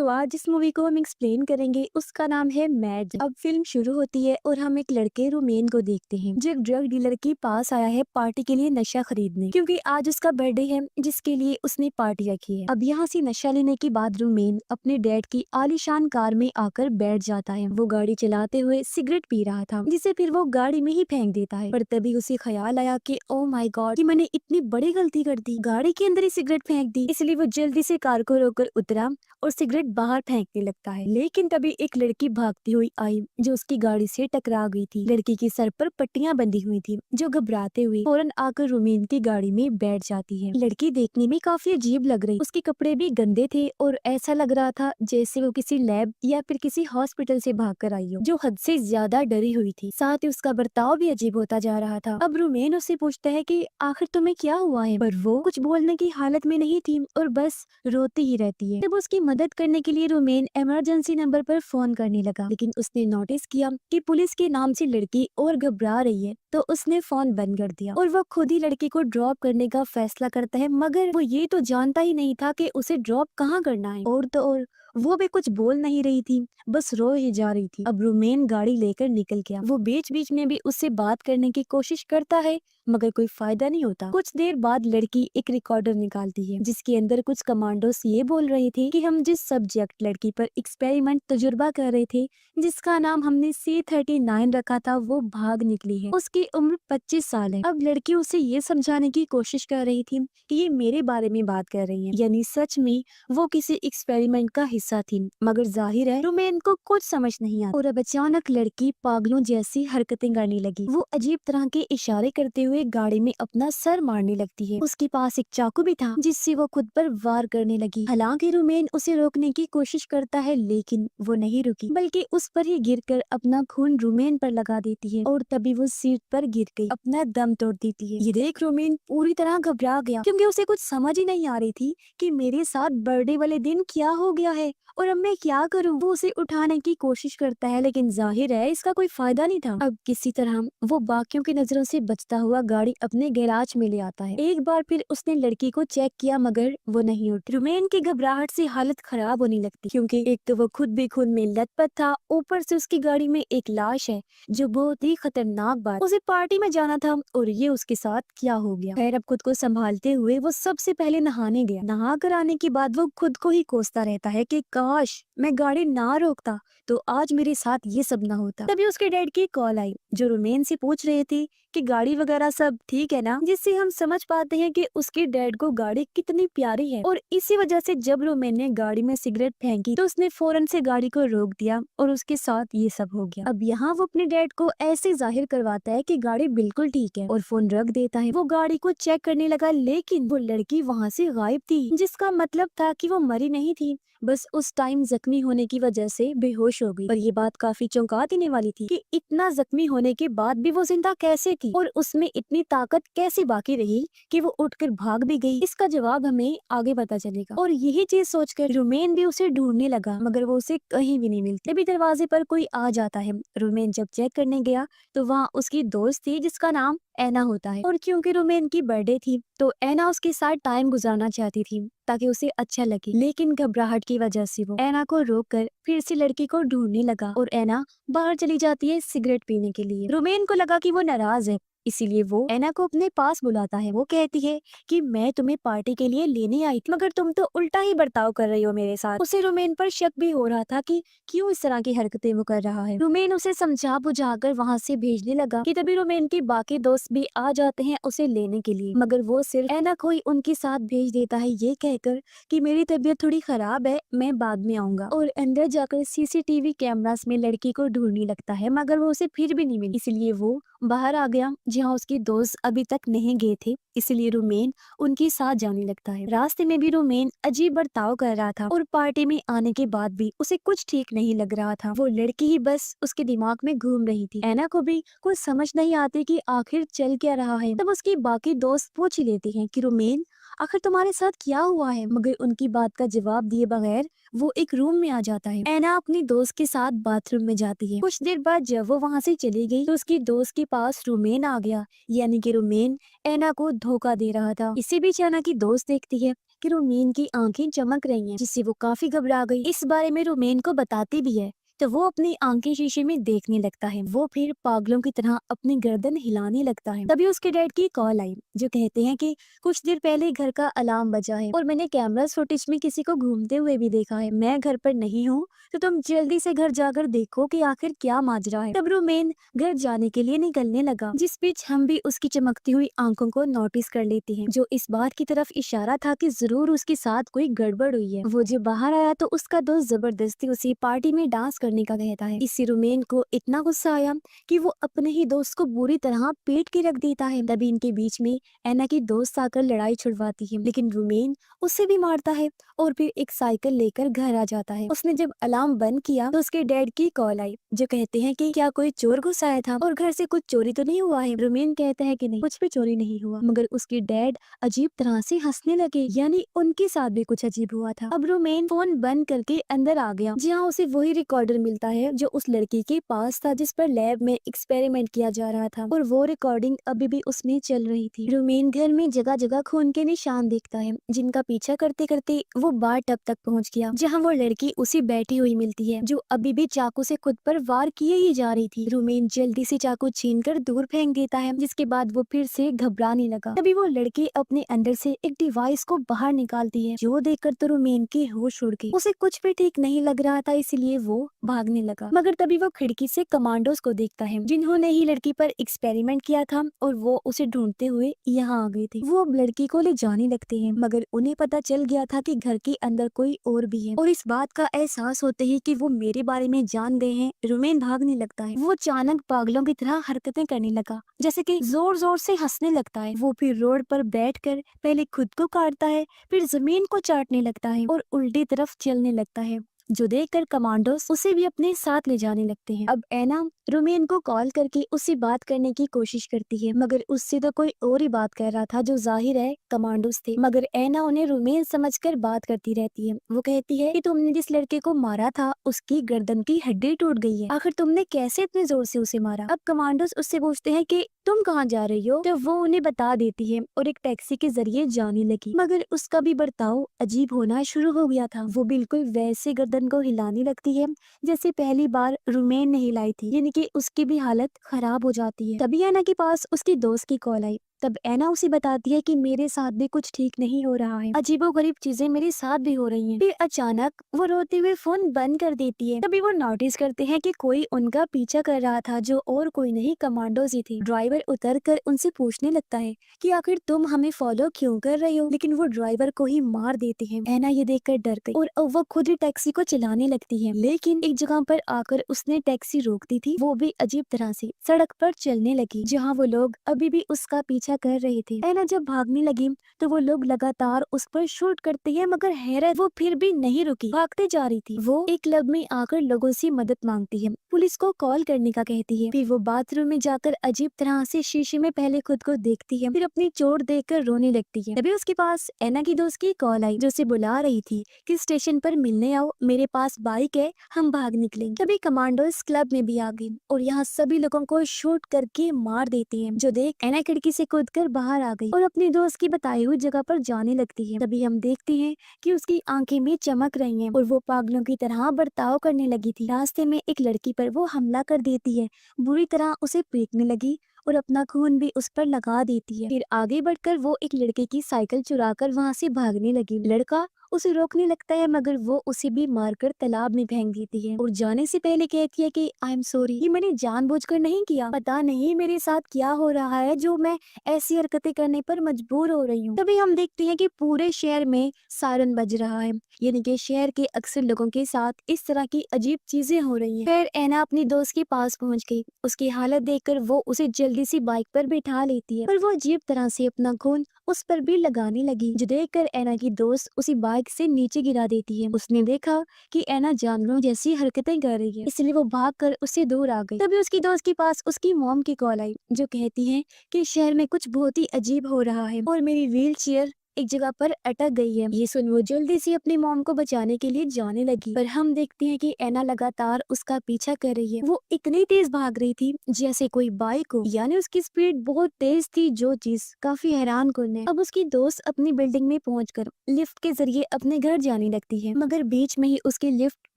तो आज जिस मूवी को हम एक्सप्लेन करेंगे उसका नाम है मैड। अब फिल्म शुरू होती है और हम एक लड़के रोमेन को देखते हैं जो एक ड्रग डीलर के पास आया है पार्टी के लिए नशा खरीदने, क्योंकि आज उसका बर्थडे है जिसके लिए उसने पार्टी रखी है। अब यहाँ से नशा लेने के बाद रोमेन अपने डैड की आलीशान कार में आकर बैठ जाता है। वो गाड़ी चलाते हुए सिगरेट पी रहा था जिसे फिर वो गाड़ी में ही फेंक देता है। पर तभी उसे ख्याल आया कि ओ माय गॉड कि मैंने इतनी बड़ी गलती कर दी, गाड़ी के अंदर ही सिगरेट फेंक दी। इसलिए वो जल्दी से कार को रोककर उतरा और सिगरेट बाहर फेंकने लगता है। लेकिन तभी एक लड़की भागती हुई आई जो उसकी गाड़ी से टकरा गई थी। लड़की के सर पर पट्टियां बंधी हुई थी जो घबराते हुए फौरन आकर रोमेन की गाड़ी में बैठ जाती है। लड़की देखने में काफी अजीब लग रही, उसके कपड़े भी गंदे थे और ऐसा लग रहा था जैसे वो किसी लैब या फिर किसी हॉस्पिटल से भाग कर आई हो, जो हद से ज्यादा डरी हुई थी। साथ ही उसका बर्ताव भी अजीब होता जा रहा था। अब रोमेन उससे पूछता है कि आखिर तुम्हें क्या हुआ है, पर वो कुछ बोलने की हालत में नहीं थी और बस रोती ही रहती है। तब उसकी मदद करने के लिए रोमेन इमरजेंसी नंबर पर फोन करने लगा, लेकिन उसने नोटिस किया कि पुलिस के नाम से लड़की और घबरा रही है, तो उसने फोन बंद कर दिया और वो खुद ही लड़की को ड्रॉप करने का फैसला करता है। मगर वो ये तो जानता ही नहीं था कि उसे ड्रॉप कहाँ करना है। और तो और वो भी कुछ बोल नहीं रही थी, बस रो ही जा रही थी। अब रोमेन गाड़ी लेकर निकल गया। वो बीच बीच में भी उससे बात करने की कोशिश करता है मगर कोई फायदा नहीं होता। कुछ देर बाद लड़की एक रिकॉर्डर निकालती है जिसके अंदर कुछ कमांडोस ये बोल रहे थे कि हम जिस सब्जेक्ट लड़की पर एक्सपेरिमेंट तजुर्बा कर रहे थे, जिसका नाम हमने C39 रखा था, वो भाग निकली है। उसकी उम्र 25 साल है। अब लड़की उसे ये समझाने की कोशिश कर रही थी कि ये मेरे बारे में बात कर रही है, यानी सच में वो किसी एक्सपेरिमेंट का हिस्सा थी। मगर जाहिर है रोमेन को कुछ समझ नहीं आता और अब अचानक लड़की पागलों जैसी हरकतें करने लगी। वो अजीब तरह के इशारे करते हुए गाड़ी में अपना सर मारने लगती है। उसके पास एक चाकू भी था जिससे वो खुद पर वार करने लगी। हालांकि रोमेन उसे रोकने की कोशिश करता है लेकिन वो नहीं रुकी, बल्कि उस पर ही गिरकर अपना खून रोमेन पर लगा देती है और तभी वो सीट पर गिर गई, अपना दम तोड़ देती है। ये देख रोमेन पूरी तरह घबरा गया क्योंकि उसे कुछ समझ ही नहीं आ रही थी कि मेरे साथ बर्थडे वाले दिन क्या हो गया है और अब मैं क्या करूं। वो उसे उठाने की कोशिश करता है लेकिन जाहिर है इसका कोई फायदा नहीं था। अब किसी तरह वो बाकियों की नजरों से बचता हुआ गाड़ी अपने गैराज में ले आता है। एक बार फिर उसने लड़की को चेक किया मगर वो नहीं उठी। रोमेन की घबराहट से हालत खराब होने लगती क्योंकि एक तो वो खुद भी खून में लथपथ था, ऊपर से उसकी गाड़ी में एक लाश है जो बहुत ही खतरनाक बात। उसे पार्टी में जाना था और ये उसके साथ क्या हो गया। खैर अब खुद को संभालते हुए वो सबसे पहले नहाने गया। नहा कर आने के बाद वो खुद को ही कोसता रहता है कि काश मैं गाड़ी ना रोकता तो आज मेरे साथ ये सब ना होता। तभी उसके डैड की कॉल आई जो रोमेन से पूछ रहे थे कि गाड़ी वगैरह सब ठीक है ना, जिससे हम समझ पाते हैं कि उसके डैड को गाड़ी कितनी प्यारी है। और इसी वजह से जब रोमेन ने गाड़ी में सिगरेट फेंकी तो उसने फौरन से गाड़ी को रोक दिया और उसके साथ ये सब हो गया। अब यहाँ वो अपने डैड को ऐसे जाहिर करवाता है कि गाड़ी बिल्कुल ठीक है और फोन रख देता है। वो गाड़ी को चेक करने लगा लेकिन वो लड़की वहाँ से गायब थी, जिसका मतलब था कि वो मरी नहीं थी, बस उस टाइम जख्मी होने की वजह से बेहोश हो गई। और ये बात काफी चौंका देने वाली थी कि इतना जख्मी होने के बाद भी वो जिंदा कैसे थी और उसमें इतनी ताकत कैसे बाकी रही कि वो उठकर भाग भी गई। इसका जवाब हमें आगे पता चलेगा। और यही चीज सोचकर रोमेन भी उसे ढूंढने लगा मगर वो उसे कहीं भी नहीं मिलती। तभी दरवाजे पर कोई आ जाता है। रोमेन जब चेक करने गया तो वहाँ उसकी दोस्त थी जिसका नाम एना होता है। और क्योंकि रोमेन की बर्थडे थी तो एना उसके साथ टाइम गुजारना चाहती थी ताकि उसे अच्छा लगे, लेकिन घबराहट की वजह से वो एना को रोककर फिर से लड़की को ढूंढने लगा और एना बाहर चली जाती है सिगरेट पीने के लिए। रोमेन को लगा कि वो नाराज है, इसीलिए वो एना को अपने पास बुलाता है। वो कहती है कि मैं तुम्हें पार्टी के लिए लेने आई थी मगर तुम तो उल्टा ही बर्ताव कर रही हो मेरे साथ। उसे रोमेन पर शक भी हो रहा था कि क्यों इस तरह की हरकतें वो कर रहा है। रोमेन उसे समझा बुझाकर वहाँ से भेजने लगा कि तभी रोमेन के बाकी दोस्त भी आ जाते हैं उसे लेने के लिए, मगर वो सिर्फ एना को ही उनके साथ भेज देता है ये कहकर कि मेरी तबीयत थोड़ी खराब है, मैं बाद में आऊंगा। और अंदर जाकर CCTV कैमरास में लड़की को ढूंढने लगता है मगर वो उसे फिर भी नहीं मिली, इसलिए वो बाहर आ गया जहाँ उसके दोस्त अभी तक नहीं गए थे। इसलिए रोमेन उनके साथ जाने लगता है। रास्ते में भी रोमेन अजीब बर्ताव कर रहा था और पार्टी में आने के बाद भी उसे कुछ ठीक नहीं लग रहा था। वो लड़की ही बस उसके दिमाग में घूम रही थी। एना को भी कुछ समझ नहीं आती कि आखिर चल क्या रहा है। तब उसकी बाकी दोस्त पूछ ही लेते हैं कि रोमेन आखिर तुम्हारे साथ क्या हुआ है, मगर उनकी बात का जवाब दिए बगैर वो एक रूम में आ जाता है। एना अपनी दोस्त के साथ बाथरूम में जाती है। कुछ देर बाद जब वो वहाँ से चली गई तो उसकी दोस्त के पास रोमेन आ गया, यानी कि रोमेन एना को धोखा दे रहा था। इसी बीच एना की दोस्त देखती है कि रोमेन की आंखें चमक रही हैं, जिससे वो काफी घबरा गई। इस बारे में रोमेन को बताती भी है तो वो अपनी आंखें शीशे में देखने लगता है। वो फिर पागलों की तरह अपनी गर्दन हिलाने लगता है। तभी उसके डैड की कॉल आई जो कहते हैं कि कुछ देर पहले घर का अलार्म बजा है और मैंने कैमरा फुटेज में किसी को घूमते हुए भी देखा है। मैं घर पर नहीं हूँ तो तुम जल्दी से घर जाकर देखो कि आखिर क्या माजरा है। तब रोमेन घर जाने के लिए निकलने लगा, जिस बीच हम भी उसकी चमकती हुई आंखों को नोटिस कर लेते हैं, जो इस बात की तरफ इशारा था कि जरूर उसके साथ कोई गड़बड़ हुई है। वो जब बाहर आया तो उसका दोस्त जबरदस्ती उसे पार्टी में डांस करने का कहता है। इससे रोमेन को इतना गुस्सा आया कि वो अपने ही दोस्त को बुरी तरह पीट के रख देता है। तभी इनके बीच में एना की दोस्त आकर लड़ाई छुड़वाती है, लेकिन रोमेन उसे भी मारता है और फिर एक साइकिल लेकर घर आ जाता है। उसने जब अलार्म बंद किया तो उसके डैड की कॉल आई जो कहते हैं कि क्या कोई चोर घुस आया था और घर से कुछ चोरी तो नहीं हुआ है। रोमेन कहता है कि नहीं, कुछ भी चोरी नहीं हुआ, मगर उसके डैड अजीब तरह से हंसने लगे, यानी उनके साथ भी कुछ अजीब हुआ था। अब रोमेन फोन बंद करके अंदर आ गया, जहाँ उसे वही रिकॉर्डर मिलता है जो उस लड़की के पास था जिस पर लैब में एक्सपेरिमेंट किया जा रहा था, और वो रिकॉर्डिंग अभी भी उसमें चल रही थी। रोमेन घर में जगह जगह खून के निशान देखता है, जिनका पीछा करते करते वो बार टब तक पहुंच गया, जहां वो लड़की उसे बैठी हुई मिलती है जो अभी भी चाकू से खुद पर वार किए ही जा रही थी। रोमेन जल्दी से चाकू छीनकर दूर फेंक देता है, जिसके बाद वो फिर से घबराने लगा। तभी वो लड़की अपने अंदर से एक डिवाइस को बाहर निकालती है, जो देखकर तो रोमेन के होश उड़ गए। उसे कुछ भी ठीक नहीं लग रहा था, इसलिए वो भागने लगा, मगर तभी वो खिड़की से कमांडोज को देखता है जिन्होंने ही लड़की पर एक्सपेरिमेंट किया था, और वो उसे ढूंढते हुए यहाँ आ गए थे। वो अब लड़की को ले जाने लगते हैं, मगर उन्हें पता चल गया था कि घर के अंदर कोई और भी है, और इस बात का एहसास होते ही कि वो मेरे बारे में जान गए हैं, रोमेन भागने लगता है। वो अचानक पागलों की तरह हरकतें करने लगा, जैसे कि जोर जोर से हंसने लगता है। वो फिर रोड पर बैठकर पहले खुद को काटता है, फिर जमीन को चाटने लगता है और उल्टी तरफ चलने लगता है, जो देखकर कमांडोस उसे भी अपने साथ ले जाने लगते हैं। अब एना रोमेन को कॉल करके उससे बात करने की कोशिश करती है, मगर उससे तो कोई और ही बात कर रहा था, जो जाहिर है कमांडोस थे। मगर एना उन्हें रोमेन समझकर बात करती रहती है। वो कहती है कि तुमने जिस लड़के को मारा था उसकी गर्दन की हड्डी टूट गई है, आखिर तुमने कैसे इतने जोर से उसे मारा। अब कमांडोस उससे पूछते हैं कि तुम कहाँ जा रही हो, तो वो उन्हें बता देती है और एक टैक्सी के जरिए जाने लगी, मगर उसका भी बर्ताव अजीब होना शुरू हो गया था। वो बिल्कुल वैसे गर्दन को हिलाने लगती है जैसे पहली बार रोमेन ने हिलाई थी, यानी कि उसकी भी हालत खराब हो जाती है। तभी एना के पास उसकी दोस्त की कॉल आई। तब एना उसे बताती है कि मेरे साथ भी कुछ ठीक नहीं हो रहा है, अजीबोगरीब चीजें मेरे साथ भी हो रही हैं। फिर अचानक वो रोते हुए फोन बंद कर देती है। तभी वो नोटिस करते हैं कि कोई उनका पीछा कर रहा था, जो और कोई नहीं कमांडोज ही थे। ड्राइवर उतर कर उनसे पूछने लगता है कि आखिर तुम हमें फॉलो क्यों कर रहे हो, लेकिन वो ड्राइवर को ही मार देते हैं। एना ये देखकर डर गई और अब वो खुद ही टैक्सी को चलाने लगती है, लेकिन एक जगह पर आकर उसने टैक्सी रोक दी थी। वो भी अजीब तरह से सड़क पर चलने लगी, जहाँ वो लोग अभी भी उसका पीछा कर रहे थे। एना जब भागने लगी तो वो लोग लगातार उस पर शूट करते हैं, मगर हैरत वो फिर भी नहीं रुकी, भागते जा रही थी। वो एक क्लब में आकर लोगों से मदद मांगती है, पुलिस को कॉल करने का कहती है। फिर वो बाथरूम में जाकर अजीब तरह से शीशे में पहले खुद को देखती है, फिर अपनी चोट देखकर रोने लगती है। तभी उसके पास एना की दोस्त की कॉल आई, जो उसे बुला रही थी कि स्टेशन पर मिलने आओ, मेरे पास बाइक है, हम भाग निकलेंगे। तभी कमांडोज क्लब में भी आ गई और यहाँ सभी लोगों को शूट करके मार देती है, जो देख एना खिड़की से कूदकर बाहर आ गई और अपनी दोस्त की बताई हुई जगह पर जाने लगती है। तभी हम देखते हैं कि उसकी आंखें भी चमक रही हैं और वो पागलों की तरह बर्ताव करने लगी थी। रास्ते में एक लड़की पर वो हमला कर देती है, बुरी तरह उसे पीटने लगी और अपना खून भी उस पर लगा देती है। फिर आगे बढ़कर वो एक लड़के की साइकिल चुराकर वहाँ से भागने लगी। लड़का उसे रोकने लगता है, मगर वो उसे भी मारकर तालाब में फेंक देती है और जाने से पहले कहती है कि आई एम सॉरी, ये मैंने जानबूझकर नहीं किया, पता नहीं मेरे साथ क्या हो रहा है जो मैं ऐसी हरकतें करने पर मजबूर हो रही हूँ। तभी हम देखते हैं कि पूरे शहर में सायरन बज रहा है, यानी कि शहर के अक्सर लोगों के साथ इस तरह की अजीब चीजें हो रही हैं। फिर एना अपनी दोस्त के पास पहुंच गई। उसकी हालत देखकर वो उसे जल्दी से बाइक पर बैठा लेती है, पर वो अजीब तरह से अपना खून उस पर भी लगाने लगी, जो देखकर एना की दोस्त उसी बाइक से नीचे गिरा देती है। उसने देखा कि एना जानवरों जैसी हरकतें कर रही है, इसलिए वो भागकर उससे दूर आ गई। तभी उसकी दोस्त के पास उसकी मॉम की कॉल आई, जो कहती है कि शहर में कुछ बहुत ही अजीब हो रहा है और मेरी व्हील चेयर एक जगह पर अटक गई है। ये सुन वो जल्दी से अपनी मॉम को बचाने के लिए जाने लगी, पर हम देखते हैं कि एना लगातार उसका पीछा कर रही है। वो इतनी तेज भाग रही थी जैसे कोई बाइक हो, यानी उसकी स्पीड बहुत तेज थी, जो चीज काफी हैरान कुन है। अब उसकी दोस्त अपनी बिल्डिंग में पहुंचकर लिफ्ट के जरिए अपने घर जाने लगती है, मगर बीच में ही उसकी लिफ्ट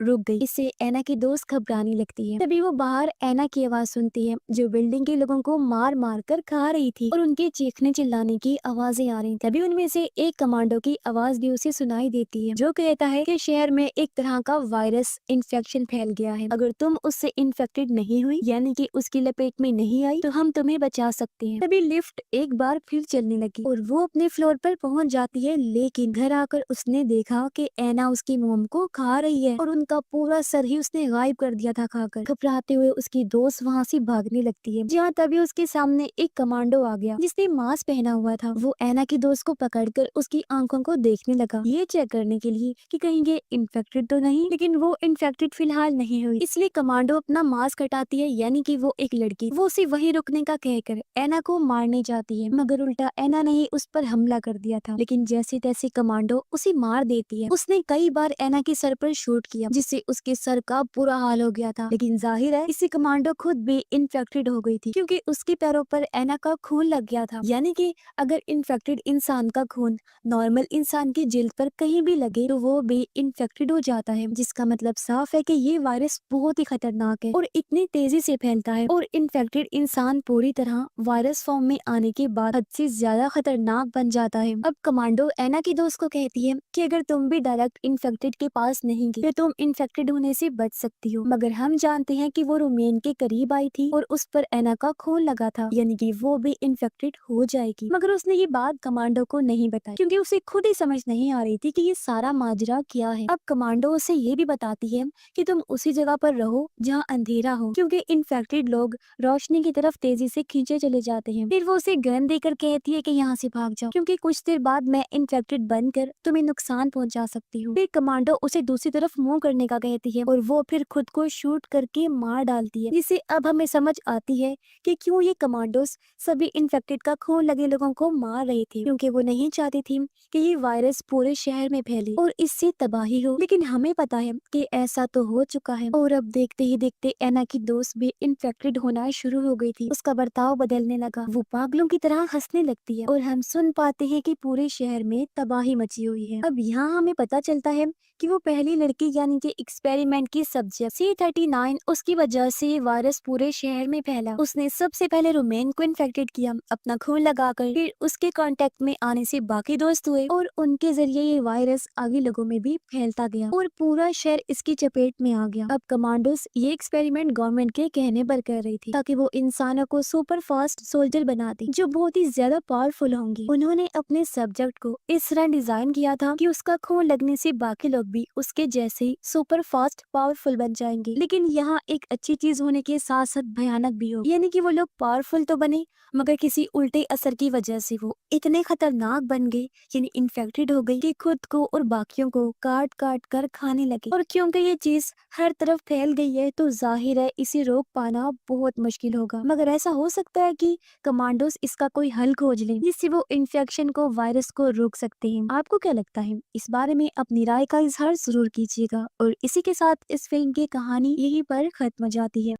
रुक गई। इससे एना की दोस्त घबराने लगती है। तभी वो बाहर एना की आवाज सुनती है, जो बिल्डिंग के लोगों को मार मार कर खा रही थी और उनके चीखने चिल्लाने की आवाजें आ रही। तभी उनमें से एक कमांडो की आवाज भी उसे सुनाई देती है, जो कहता है कि शहर में एक तरह का वायरस इन्फेक्शन फैल गया है। अगर तुम उससे इन्फेक्टेड नहीं हुई, यानी कि उसकी लपेट में नहीं आई, तो हम तुम्हें बचा सकते हैं। तभी लिफ्ट एक बार फिर चलने लगी और वो अपने फ्लोर पर पहुंच जाती है, लेकिन घर आकर उसने देखा कि एना उसकी मोम को खा रही है और उनका पूरा सर ही उसने गायब कर दिया था खाकर। घबराते हुए उसकी दोस्त वहाँ से भागने लगती है, जहाँ तभी उसके सामने एक कमांडो आ गया जिसने मास्क पहना हुआ था। वो एना की दोस्त को पकड़कर उसकी आंखों को देखने लगा, ये चेक करने के लिए कि कहीं ये इन्फेक्टेड तो नहीं। लेकिन वो इन्फेक्टेड फिलहाल नहीं हुई, इसलिए कमांडो अपना मास्क हटाती है, यानी कि वो एक लड़की। वो उसे वहीं रुकने का कहकर एना को मारने जाती है, मगर उल्टा एना ने ही उस पर हमला कर दिया था। लेकिन जैसे तैसे कमांडो उसे मार देती है। उसने कई बार एना के सर पर शूट किया, जिससे उसके सर का बुरा हाल हो गया था। लेकिन जाहिर है इसी कमांडो खुद भी इन्फेक्टेड हो गई थी, क्योंकि उसके पैरों पर एना का खून लग गया था। यानी कि अगर इन्फेक्टेड इंसान का खून नॉर्मल इंसान की जिल्द पर कहीं भी लगे तो वो भी इन्फेक्टेड हो जाता है, जिसका मतलब साफ है कि ये वायरस बहुत ही खतरनाक है और इतनी तेजी से फैलता है। और इन्फेक्टेड इंसान पूरी तरह वायरस फॉर्म में आने के बाद हद से ज्यादा खतरनाक बन जाता है। अब कमांडो एना की दोस्त को कहती है कि अगर तुम भी डायरेक्ट इन्फेक्टेड के पास नहीं गई तो तुम इन्फेक्टेड होने से बच सकती हो। मगर हम जानते हैं कि वो रोमेन के करीब आई थी और उस पर एना का खून लगा था, यानी कि वो भी इन्फेक्टेड हो जाएगी। मगर उसने ये बात कमांडो को नहीं बताई, क्योंकि उसे खुद ही समझ नहीं आ रही थी कि ये सारा माजरा क्या है। अब कमांडो उसे ये भी बताती है कि तुम उसी जगह पर रहो जहाँ अंधेरा हो, क्योंकि इन्फेक्टेड लोग रोशनी की तरफ तेजी से खींचे चले जाते हैं। फिर वो उसे गन देकर कहती है कि यहाँ से भाग जाओ, क्योंकि कुछ देर बाद मैं इन्फेक्टेड बनकर तुम्हें नुकसान पहुंचा सकती हूँ। फिर कमांडो उसे दूसरी तरफ मूव करने का कहती है और वो फिर खुद को शूट करके मार डालती है, जिससे अब हमें समझ आती है कि क्यों ये कमांडोस सभी इन्फेक्टेड का खून लगे लोगों को मार रही थी, क्योंकि वो नहीं चाहती थी कि ये वायरस पूरे शहर में फैले और इससे तबाही हो। लेकिन हमें पता है कि ऐसा तो हो चुका है और अब देखते ही देखते एना की दोस्त भी इन्फेक्टेड होना शुरू हो गई थी। उसका बर्ताव बदलने लगा, वो पागलों की तरह हंसने लगती है और हम सुन पाते हैं कि पूरे शहर में तबाही मची हुई है। अब यहाँ हमें पता चलता है कि वो पहली लड़की यानी कि एक्सपेरिमेंट की सब्जेक्ट C39, उसकी वजह से ये वायरस पूरे शहर में फैला। उसने सबसे पहले रोमेन को इन्फेक्टेड किया अपना खून लगाकर, फिर उसके कांटेक्ट में आने से बाकी दोस्त हुए और उनके जरिए ये वायरस आगे लोगों में भी फैलता गया और पूरा शहर इसकी चपेट में आ गया। अब कमांडोस ये एक्सपेरिमेंट गवर्नमेंट के कहने पर कर रही थी, ताकि वो इंसानों को सुपर फास्ट सोल्जर बना दे जो बहुत ही ज्यादा पावरफुल होंगे। उन्होंने अपने सब्जेक्ट को इस तरह डिजाइन किया था कि उसका खून लगने से बाकी लोग भी उसके जैसे ही सुपर फास्ट पावरफुल बन जाएंगे। लेकिन यहाँ एक अच्छी चीज होने के साथ साथ भयानक भी हो, यानी कि वो लोग पावरफुल तो बने मगर किसी उल्टे असर की वजह से वो इतने खतरनाक बन गए, यानी इन्फेक्टेड हो गई कि खुद को और बाकियों को काट काट कर खाने लगे। और क्योंकि ये चीज हर तरफ फैल गई है तो जाहिर है इसे रोक पाना बहुत मुश्किल होगा। मगर ऐसा हो सकता है कि कमांडोस इसका कोई हल खोज लें, जिससे वो इन्फेक्शन को, वायरस को रोक सकते हैं। आपको क्या लगता है? इस बारे में अपनी राय का इजहार जरूर कीजिएगा। और इसी के साथ इस फिल्म की कहानी यहीं पर खत्म हो जाती है।